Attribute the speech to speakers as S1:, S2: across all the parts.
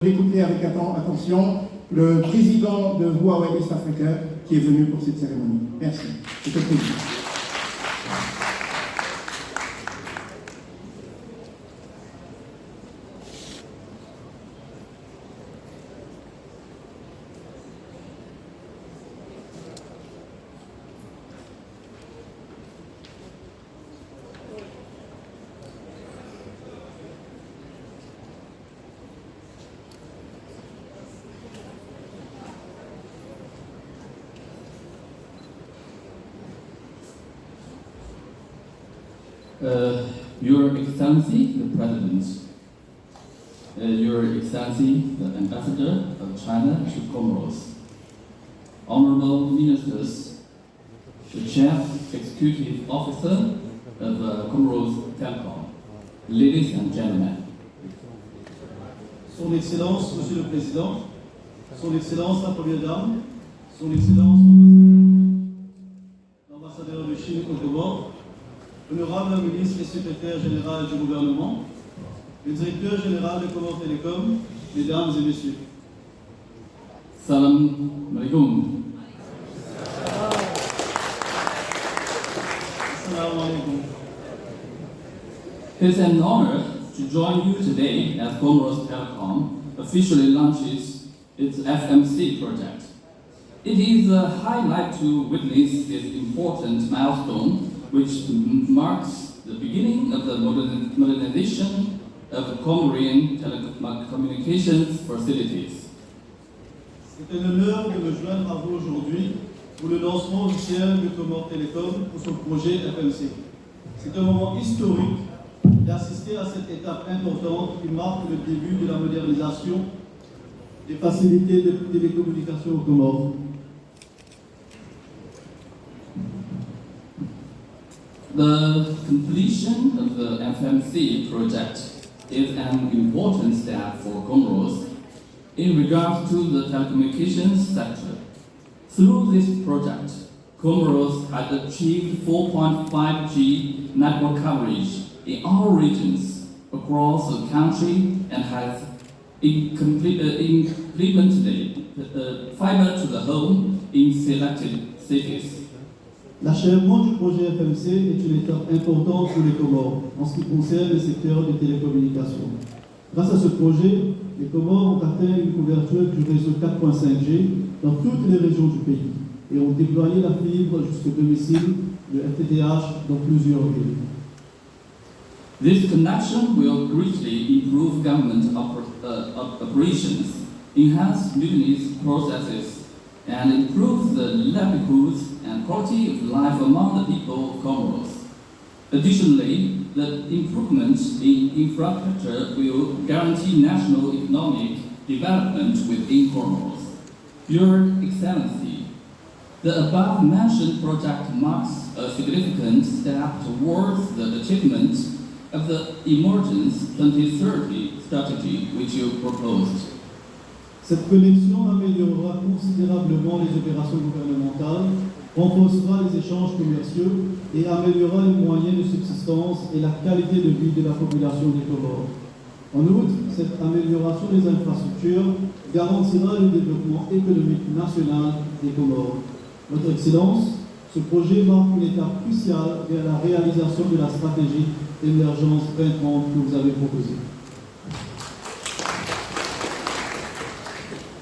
S1: Écoutez avec attention le président de Huawei East Africa qui est venu pour cette cérémonie. Merci. C'est un plaisir.
S2: Your Excellency, the President, Your Excellency, the Ambassador of China to Comoros, Honorable Ministers, the Chief Executive Officer of Comoros Telecom, ladies and gentlemen.
S3: Son Excellence, Monsieur le Président, Son Excellence la Première Dame, Son Excellence l'Ambassadeur de Chine aux Comores, Honorable Ministre et Secrétaire Général du Gouvernement, le Directeur Général de Comores Télécom, Mesdames et Messieurs.
S2: Salam alaikum.
S3: Assalamu alaikum.
S2: It is an honor to join you today as Comoros Telecom officially launches its FMC project. It is a highlight to witness this important milestone, which marks the beginning of the modernization of Comorian telecommunications facilities.
S3: C'est un honneur de me joindre à vous aujourd'hui pour le lancement officiel de Comores Télécom pour son projet FMC. C'est un moment historique d'assister à cette étape importante qui marque le début de la modernisation des facilités de télécommunications aux Comores.
S2: The completion of the FMC project is an important step for Comoros in regards to the telecommunications sector. Through this project, Comoros has achieved 4.5G network coverage in all regions across the country and has implemented fiber to the home in selected cities.
S3: L'achèvement du projet FMC est une étape importante pour les Comores en ce qui concerne le secteur des télécommunications. Grâce à ce projet, les Comores ont atteint une couverture du réseau 4.5G dans toutes les régions du pays et ont déployé la fibre jusqu'au domicile, le FTTH, dans plusieurs villes.
S2: This connection will greatly improve government operations, enhance business processes, and improve the livelihoods and quality of life among the people of Comoros. Additionally, the improvements in infrastructure will guarantee national economic development within Comoros. Your Excellency, the above-mentioned project marks a significant step towards the achievement of the Emergence 2030 strategy which you proposed.
S3: Cette connexion améliorera considérablement les opérations gouvernementales, renforcera les échanges commerciaux et améliorera les moyens de subsistance et la qualité de vie de la population des Comores. En outre, cette amélioration des infrastructures garantira le développement économique national des Comores. Votre Excellence, ce projet marque une étape cruciale vers la réalisation de la stratégie d'émergence 2030 que vous avez proposée.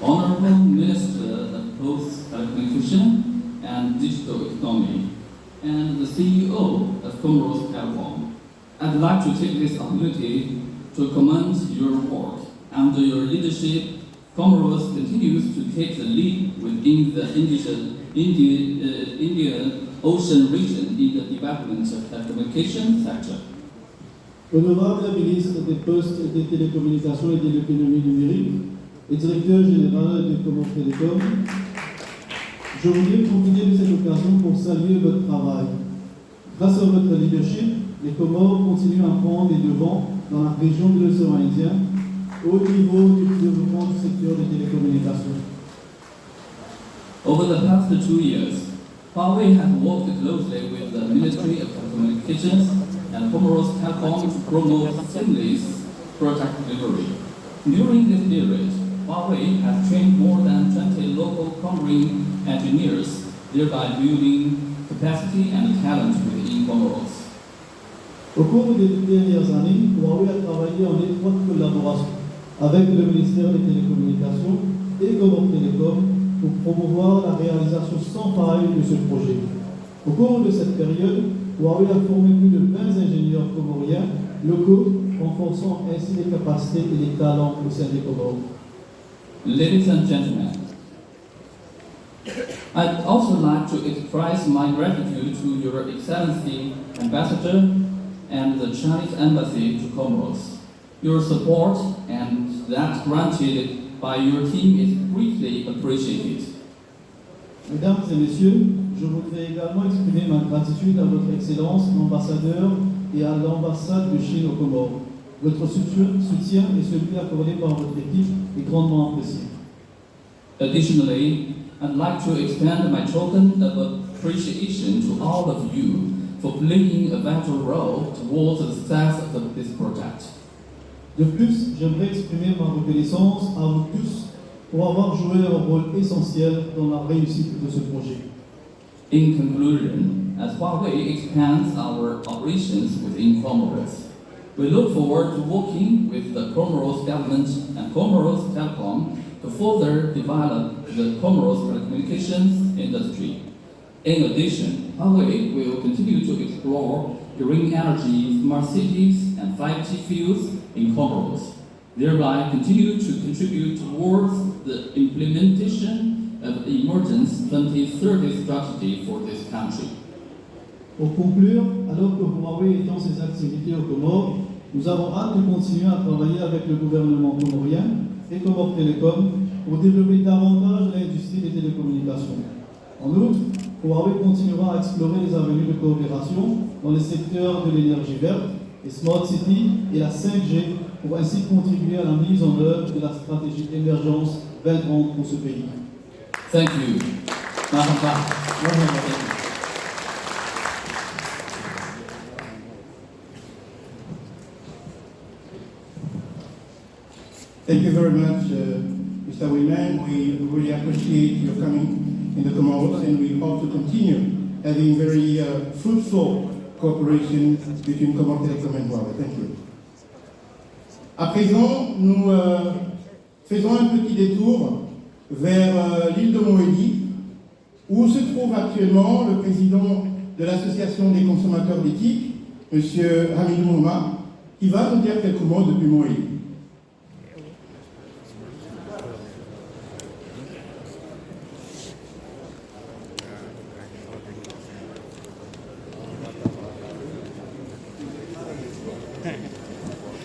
S2: Honorable Minister of Post Telecommunication and Digital Economy, and the CEO of Comoros Telecom, I'd like to take this opportunity to commend your work. Under your leadership, Comoros continues to take the lead within the Indian Ocean region in the development of the telecommunication sector.
S3: Honorable ministre des Postes, des Télécommunications et de l'économie numérique et directeur général de Comores Télécom, je voudrais profiter de cette occasion pour saluer votre travail. Grâce à votre leadership, les Comores continuent à prendre les devants dans la région de l'océan Indien au niveau du développement du secteur des télécommunications.
S2: Over the past 2 years, Huawei has worked closely with the Ministry of Telecommunications and Comoros Telecom to promote seamless product delivery. During this period, Huawei has trained more than 20 local Comoran engineers, thereby building capacity and talent within Comoros.
S3: Au cours des dernières années, Huawei a travaillé en étroite collaboration avec le ministère des Télécommunications et Comores Télécom pour promouvoir la réalisation sans faille de ce projet. Au cours de cette période, Huawei a formé plus de 20 ingénieurs comoriens locaux, renforçant ainsi les capacités et les talents au sein des Comores.
S2: Ladies and gentlemen, I'd also like to express my gratitude to Your Excellency Ambassador and the Chinese Embassy to Comoros. Your support and that granted by your team is greatly appreciated.
S3: Mesdames et messieurs, je voudrais également exprimer ma gratitude à votre Excellence, l'ambassadeur, et à l'ambassade de Chine aux Comores. Votre soutien et celui accordé par votre équipe est grandement apprécié.
S2: Additionally, I'd like to extend my token of appreciation to all of you for playing a vital role towards the success of this project.
S3: De plus, j'aimerais exprimer ma reconnaissance à vous tous pour avoir joué un rôle essentiel dans la réussite de ce projet.
S2: In conclusion, as Huawei expands our operations within Comoros, we look forward to working with the Comoros government and Comoros Telecom to further develop the Comoros telecommunications industry. In addition, Huawei will continue to explore green energy, smart cities, and 5G fields in Comoros, thereby continue to contribute towards the implementation of the Emergence 2030 strategy for this country.
S3: Pour conclure, alors que Huawei étend ses activités aux Comores, nous avons hâte de continuer à travailler avec le gouvernement comorien et Comores Télécom pour développer davantage l'industrie des télécommunications. En outre, Huawei continuera à explorer les avenues de coopération dans les secteurs de l'énergie verte, les smart cities et la 5G pour ainsi contribuer à la mise en œuvre de la stratégie d'émergence 2030 pour ce pays.
S2: Thank you. Marhaba.
S1: Thank you very much, Mr. Wayman. We really appreciate your coming in the Comoros, and we hope to continue having very fruitful cooperation between Comores Telecom and Huawei. Thank you. À présent, nous faisons un petit détour vers l'île de Mohéli, où se trouve actuellement le président de l'Association des consommateurs d'éthique, M. Hamidou Mouma, qui va nous dire quelques mots depuis Mohéli.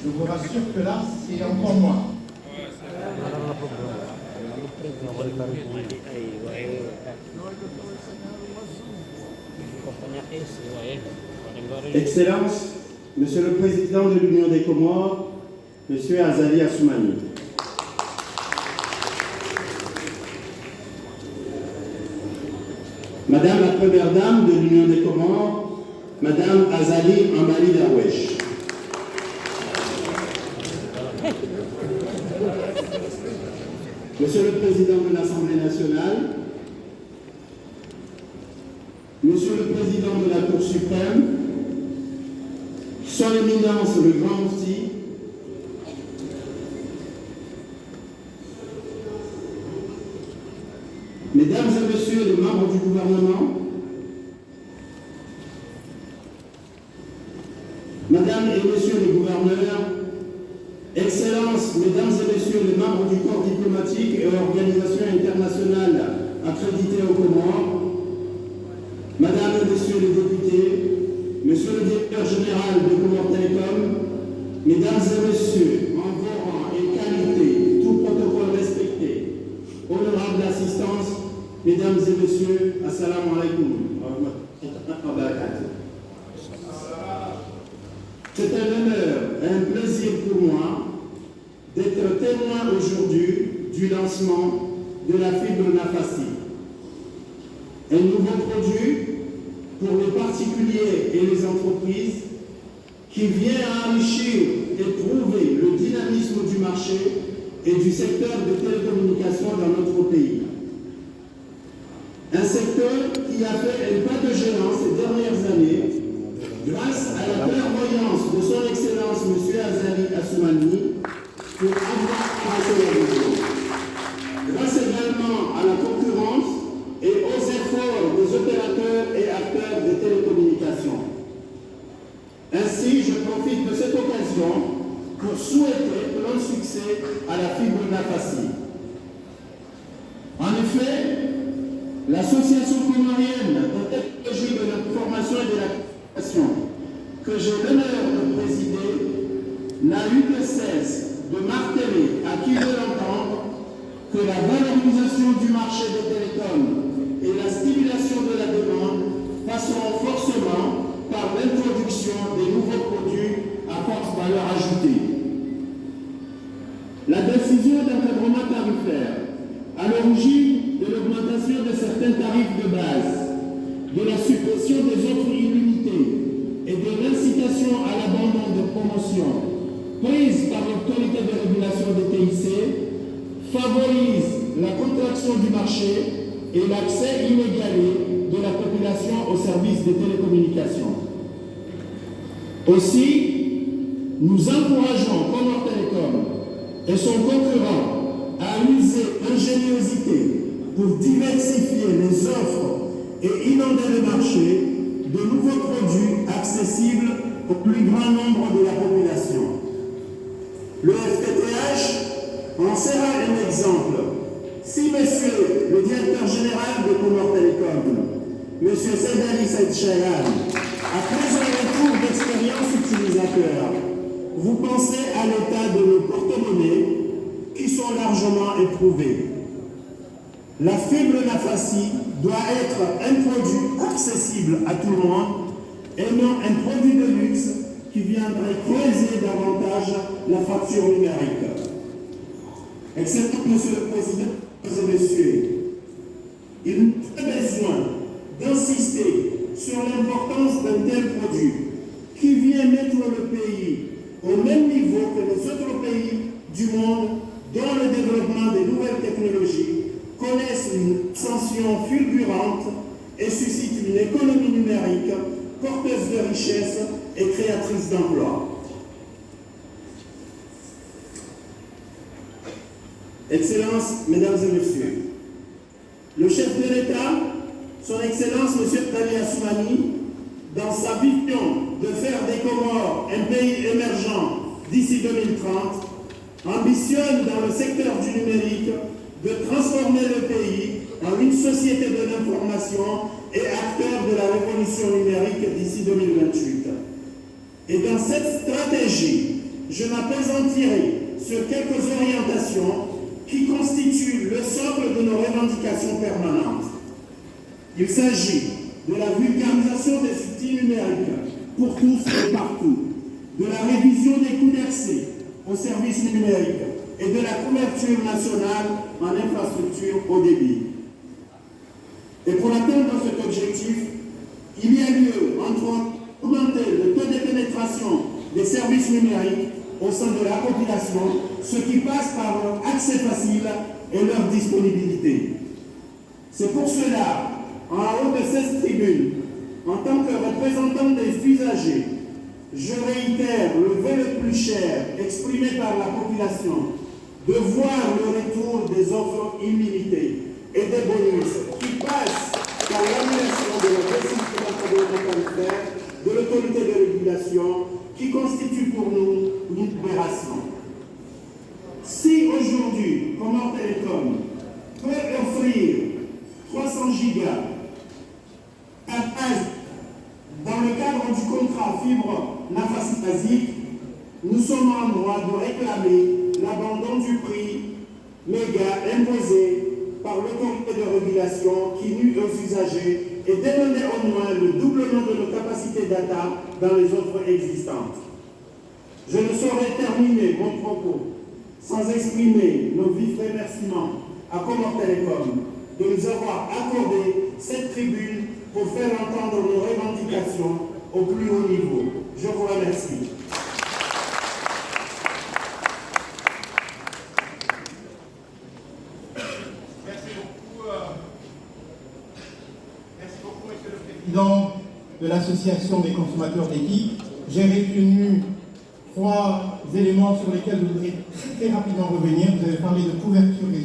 S1: Je vous rassure que là, c'est encore moins.
S4: Excellences, Monsieur le Président de l'Union des Comores, Monsieur Azali Assoumani. Madame la Première Dame de l'Union des Comores, Madame Azali Ambali Darwesh. Monsieur le Président de l'Assemblée nationale, Monsieur le Président de la Cour suprême, Son Éminence le Grand Mufti, Mesdames et Messieurs les membres du gouvernement, Mesdames et Messieurs les gouverneurs, Excellences, Mesdames et Messieurs les membres du corps diplomatique et organisations internationales accréditées aux Comores, Madame et Messieurs les députés, Monsieur le directeur général de Comores Télécom, Mesdames et Messieurs, en vos rangs et qualité, tout protocole respecté, honorable assistance, Mesdames et Messieurs, Assalamu alaikum. C'est un honneur et un plaisir pour moi d'être témoin aujourd'hui du lancement de la fibre Nafasi, un nouveau produit pour les particuliers et les entreprises qui vient enrichir et prouver le dynamisme du marché et du secteur des télécommunications dans notre pays. Un secteur qui a fait un pas de géant ces dernières années grâce à la clairvoyance de son Excellence M. Azali Assoumani pour avoir passé la vision. Grâce également à la concurrence et aux efforts des opérateurs et acteurs des télécommunications. Ainsi, je profite de cette occasion pour souhaiter plein succès à la fibre Nafassi. En effet, l'association comorienne de technologie de l'information et de la communication que j'ai l'honneur de présider n'a eu de cesse de marteler à qui veut l'entendre que la valorisation du marché des télécoms et la stimulation de la demande passeront forcément par l'introduction des nouveaux produits à forte valeur ajoutée. La décision d'encadrement tarifaire à l'origine de l'augmentation de certains tarifs de base, de la suppression des offres illimitées et de l'incitation à l'abandon de promotion prise par l'autorité de régulation des TIC favorise la contraction du marché et l'accès inégalé de la population au service des télécommunications. Aussi, nous encourageons Comores Télécom et son concurrent à user ingéniosité pour diversifier les offres et inonder le marché de nouveaux produits accessibles au plus grand nombre de la population. Le FTTH en sera un exemple. Si monsieur le directeur général de Comores Télécom, monsieur Seydali Saïd Chayan, après un retour d'expérience utilisateur, vous pensez à l'état de nos porte-monnaies qui sont largement éprouvés. La fibre Nafassi doit être un produit accessible à tout le monde et non un produit de luxe qui viendrait creuser davantage la facture numérique. Excellent, Monsieur le Président, Mesdames et Messieurs, il nous fait besoin d'insister sur l'importance d'un tel produit qui vient mettre le pays au même niveau que les autres pays du monde dont le développement des nouvelles technologies connaissent une ascension fulgurante et suscite une économie numérique porteuse de richesses et créatrice d'emplois. Excellences, Mesdames et Messieurs, le chef de l'État, Son Excellence M. Azali Assoumani, dans sa vision de faire des Comores un pays émergent d'ici 2030, ambitionne dans le secteur du numérique de transformer le pays en une société de l'information et acteur de la révolution numérique d'ici 2028. Et dans cette stratégie, je m'appesantirai sur quelques orientations qui constituent le socle de nos revendications permanentes. Il s'agit de la vulgarisation des outils numériques pour tous et partout, de la révision des coûts d'accès aux services numériques et de la couverture nationale en infrastructure haut débit. Et pour atteindre cet objectif, il y a lieu entre augmenter le taux de pénétration des services numériques au sein de la population, ce qui passe par leur accès facile et leur disponibilité. C'est pour cela, en haut de cette tribune, en tant que représentant des usagers, je réitère le vœu le plus cher exprimé par la population de voir le retour des offres illimitées et des bonus qui passent par l'annulation de la décision tarifaire de l'autorité de régulation qui constitue pour nous une libération. Si aujourd'hui, Comores Télécom peut offrir 300 gigas à base dans le cadre du contrat fibre Nafassi basique, nous sommes en droit de réclamer l'abandon du prix méga imposé par l'autorité de régulation qui nuit aux usagers et demander au moins le doublement de nos capacités data dans les offres existantes. Je ne saurais terminer mon propos sans exprimer nos vifs remerciements à Comores Télécom de nous avoir accordé cette tribune pour faire entendre nos revendications au plus haut niveau. Je vous remercie.
S1: président de l'association des consommateurs d'éthique. J'ai retenu 3 éléments sur lesquels je voudrais très rapidement revenir. Vous avez parlé de couverture des